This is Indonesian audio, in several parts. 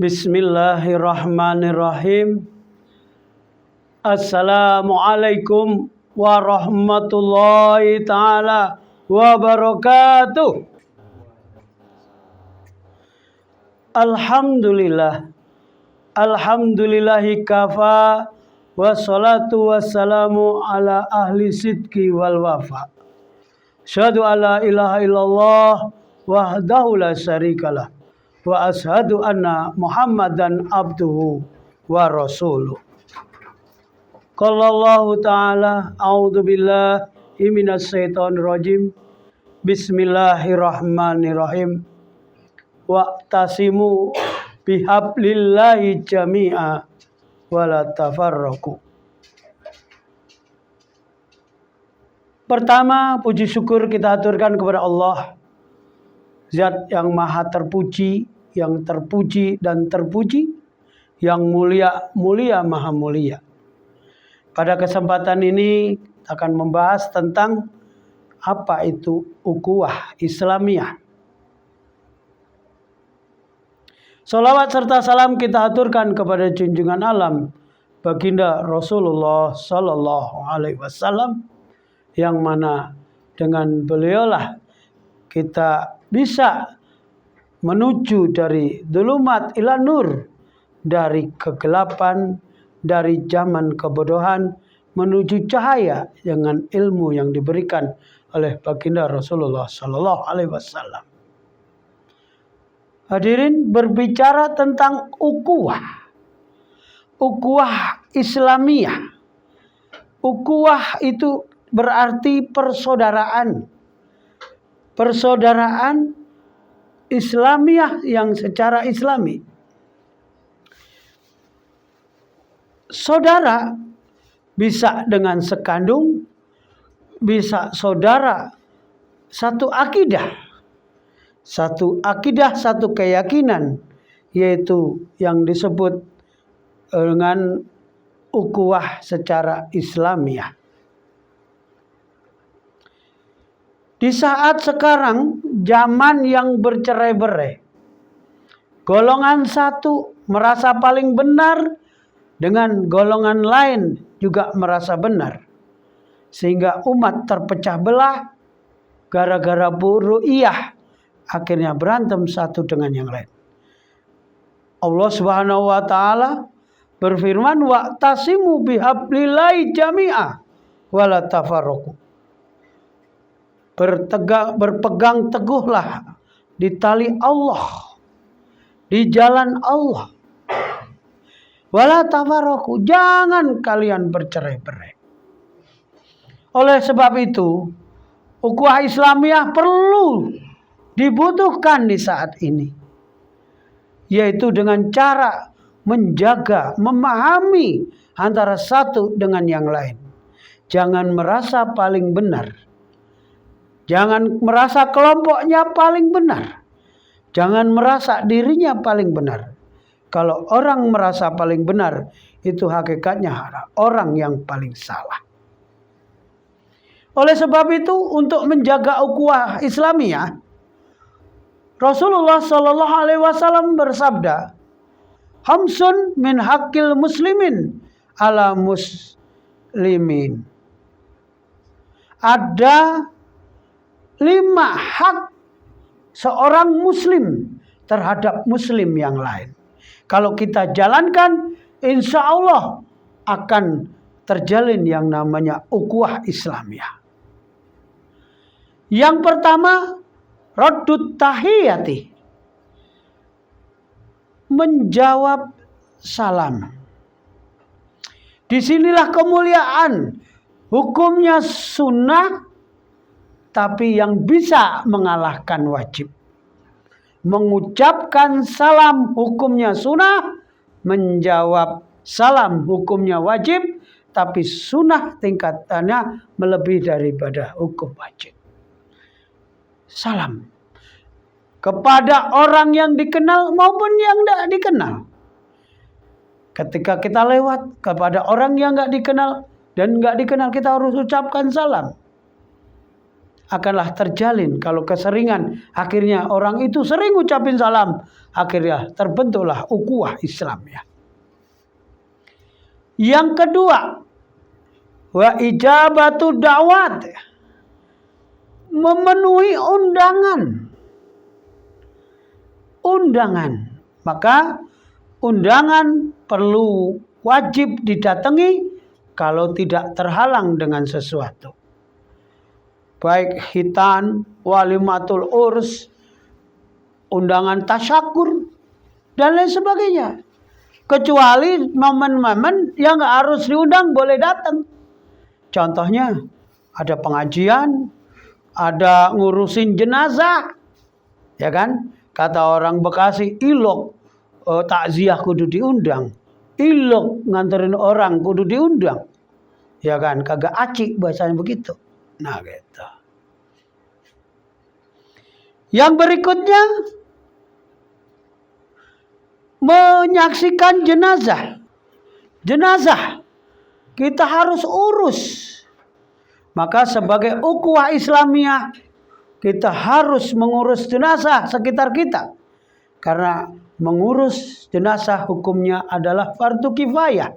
Bismillahirrahmanirrahim. Assalamualaikum warahmatullahi ta'ala wabarakatuh. Alhamdulillah. Alhamdulillahi kafa. Wassalatu wassalamu ala ahli sidqi wal wafa. Asyhadu alla ilaha illallah wahdahu la syarikalah. Wa ashadu anna Muhammadan abduhu wa rasuluh. Qala Allah ta'ala a'udzu billahi minas syaitonir rajim. Bismillahirrahmanirrahim. Wa'tasimu bihablillahi jami'a wa la tafarraqu. Pertama, puji syukur kita aturkan kepada Allah, Zat yang maha terpuji, yang terpuji dan terpuji, yang mulia, mulia, maha mulia. Pada kesempatan ini akan membahas tentang apa itu ukhuwah Islamiyah. Salawat serta salam kita aturkan kepada junjungan alam baginda Rasulullah Sallallahu Alaihi Wasallam, yang mana dengan beliaulah kita bisa menuju dari dhulumat ila nur, dari kegelapan, dari zaman kebodohan menuju cahaya dengan ilmu yang diberikan oleh baginda Rasulullah Sallallahu Alaihi Wasallam. Hadirin, berbicara tentang ukhuwah Islamiyah. Ukhuwah itu berarti persaudaraan. Persaudaraan Islamiyah yang secara Islami. Saudara bisa dengan sekandung, bisa saudara satu akidah, satu keyakinan, yaitu yang disebut dengan ukhuwah secara Islamiyah. Di saat sekarang, zaman yang bercerai-berai, golongan satu merasa paling benar, dengan golongan lain juga merasa benar, sehingga umat terpecah belah gara-gara buru'iyah, akhirnya berantem satu dengan yang lain. Allah Subhanahu wa taala berfirman, wa'tasimu bihablillahi jami'a wa la tafarraqu. Berpegang teguhlah di tali Allah, di jalan Allah. Wala tafarraqu, jangan kalian bercerai-berai. Oleh sebab itu, ukhuwah Islamiyah perlu dibutuhkan di saat ini, yaitu dengan cara menjaga, memahami antara satu dengan yang lain. Jangan merasa paling benar. Jangan merasa kelompoknya paling benar. Jangan merasa dirinya paling benar. Kalau orang merasa paling benar, itu hakikatnya orang yang paling salah. Oleh sebab itu, untuk menjaga ukhuwah Islamiyah, Rasulullah Sallallahu Alaihi Wasallam bersabda, "Hamsun min haqqil muslimin ala muslimin." Ada 5 hak seorang muslim terhadap muslim yang lain. Kalau kita jalankan, insya Allah akan terjalin yang namanya ukhuwah Islamiyah. Yang pertama, raddut tahiyati, menjawab salam. Disinilah kemuliaan. Hukumnya sunnah, tapi yang bisa mengalahkan wajib. Mengucapkan salam hukumnya sunnah, menjawab salam hukumnya wajib, tapi sunnah tingkatannya melebihi daripada hukum wajib. Salam kepada orang yang dikenal maupun yang tidak dikenal. Ketika kita lewat kepada orang yang nggak dikenal dan nggak dikenal, kita harus ucapkan salam. Akanlah terjalin. Kalau keseringan, akhirnya orang itu sering ucapin salam, Akhirnya terbentuklah ukhuwah Islamiyah. Yang kedua, wa ijabatu da'wat, memenuhi undangan. Maka undangan perlu wajib didatangi kalau tidak terhalang dengan sesuatu. Baik khitan, walimatul urs, undangan tasyakur, dan lain sebagainya. Kecuali momen-momen yang nggak harus diundang boleh datang. Contohnya ada pengajian, ada ngurusin jenazah, ya kan? Kata orang Bekasi, ilok takziah kudu diundang, ilok nganterin orang kudu diundang, ya kan? Kagak acik bahasanya begitu. Nah gitu. Yang berikutnya, menyaksikan jenazah. Jenazah kita harus urus. Maka sebagai ukhuwah Islamiyah, kita harus mengurus jenazah sekitar kita. Karena mengurus jenazah hukumnya adalah fardu kifayah.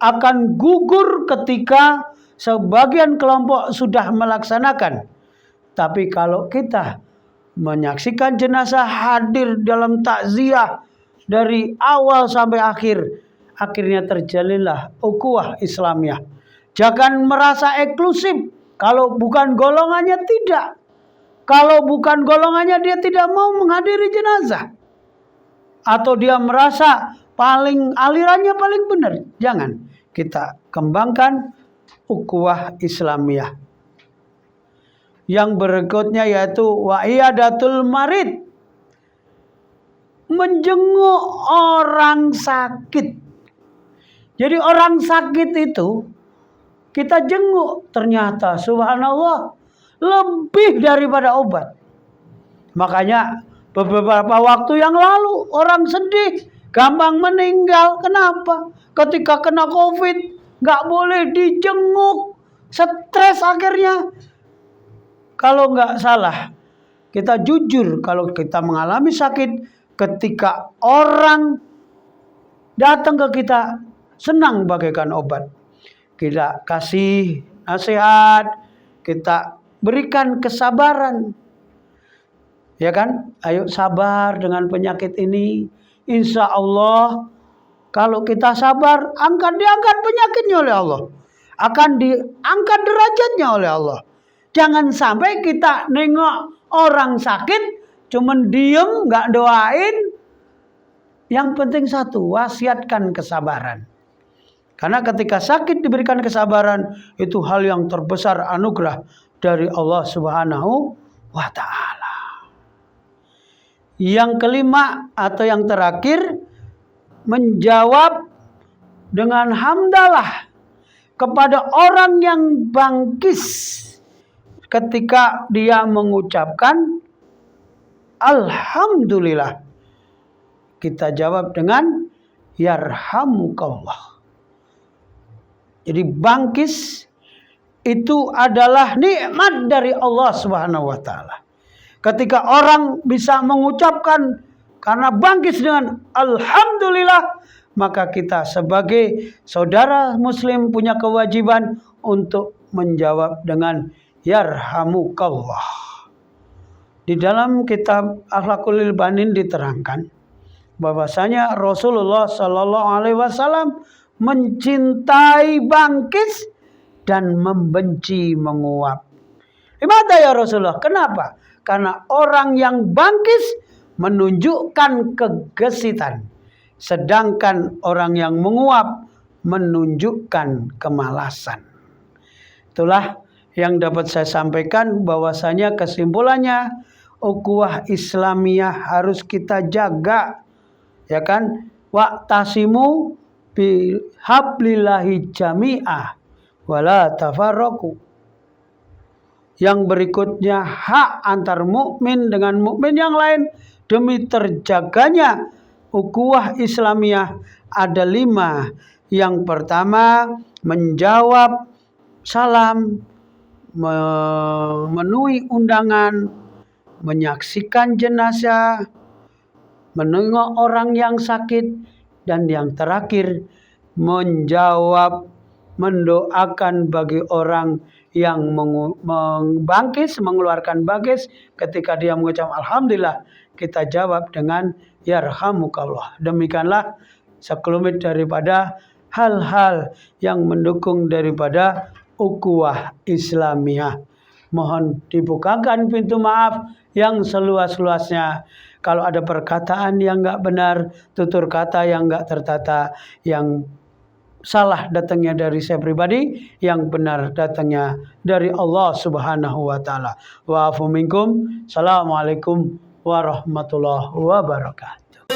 Akan gugur ketika sebagian kelompok sudah melaksanakan. Tapi kalau kita menyaksikan jenazah, hadir dalam takziah dari awal sampai akhir, akhirnya terjalinlah ukhuwah Islamiyah. Jangan merasa eksklusif. Kalau bukan golongannya tidak. Kalau bukan golongannya dia tidak mau menghadiri jenazah. Atau dia merasa alirannya paling benar. Jangan. Kita kembangkan ukhuwah Islamiyah. Yang berikutnya yaitu wa iyadatul marid, menjenguk orang sakit. Jadi orang sakit itu kita jenguk, ternyata subhanallah lebih daripada obat. Makanya beberapa waktu yang lalu orang sedih, gampang meninggal. Kenapa? Ketika kena COVID nggak boleh dijenguk, stres akhirnya. Kalau nggak salah, kita jujur kalau kita mengalami sakit, ketika orang datang ke kita, senang bagaikan obat. Kita kasih nasihat, kita berikan kesabaran. Ya kan? Ayo sabar dengan penyakit ini. Insya Allah, kalau kita sabar, diangkat penyakitnya oleh Allah. Akan diangkat derajatnya oleh Allah. Jangan sampai kita nengok orang sakit, cuman diem, nggak doain. Yang penting satu, wasiatkan kesabaran. Karena ketika sakit diberikan kesabaran, itu hal yang terbesar anugerah dari Allah Subhanahu wa Ta'ala. Yang kelima atau yang terakhir, menjawab dengan hamdalah kepada orang yang bangkis ketika dia mengucapkan alhamdulillah. Kita jawab dengan yarhamukallah. Jadi bangkis itu adalah nikmat dari Allah Subhanahu wa Ta'ala. Ketika orang bisa mengucapkan karena bangkis dengan alhamdulillah, maka kita sebagai saudara muslim punya kewajiban untuk menjawab dengan yarhamukallah. Di dalam kitab Akhlaqul Banin diterangkan bahwasanya Rasulullah Shallallahu Alaihi Wasallam mencintai bangkis dan membenci menguap. Gimana ya Rasulullah? Kenapa? Karena orang yang bangkis menunjukkan kegesitan, sedangkan orang yang menguap menunjukkan kemalasan. Itulah yang dapat saya sampaikan, bahwasanya kesimpulannya ukhuwah Islamiyah harus kita jaga, ya kan? Wa'tasimu bihablillahi jami'ah wala tafarraqu. Yang berikutnya, hak antar mukmin dengan mukmin yang lain demi terjaganya ukhuwah Islamiyah ada 5. Yang pertama, menjawab salam, memenuhi undangan, menyaksikan jenazah, menengok orang yang sakit, dan yang terakhir menjawab, mendoakan bagi orang yang mengeluarkan bangkis ketika dia mengucap alhamdulillah, kita jawab dengan yarhamukallah. Demikianlah sekelumit daripada hal-hal yang mendukung daripada ukhuwah Islamiyah. Mohon dibukakan pintu maaf yang seluas-luasnya. Kalau ada perkataan yang enggak benar, tutur kata yang enggak tertata, yang salah datangnya dari saya pribadi, yang benar datangnya dari Allah Subhanahu wa taala. Wa'afu minkum. Assalamualaikum warahmatullahi wabarakatuh.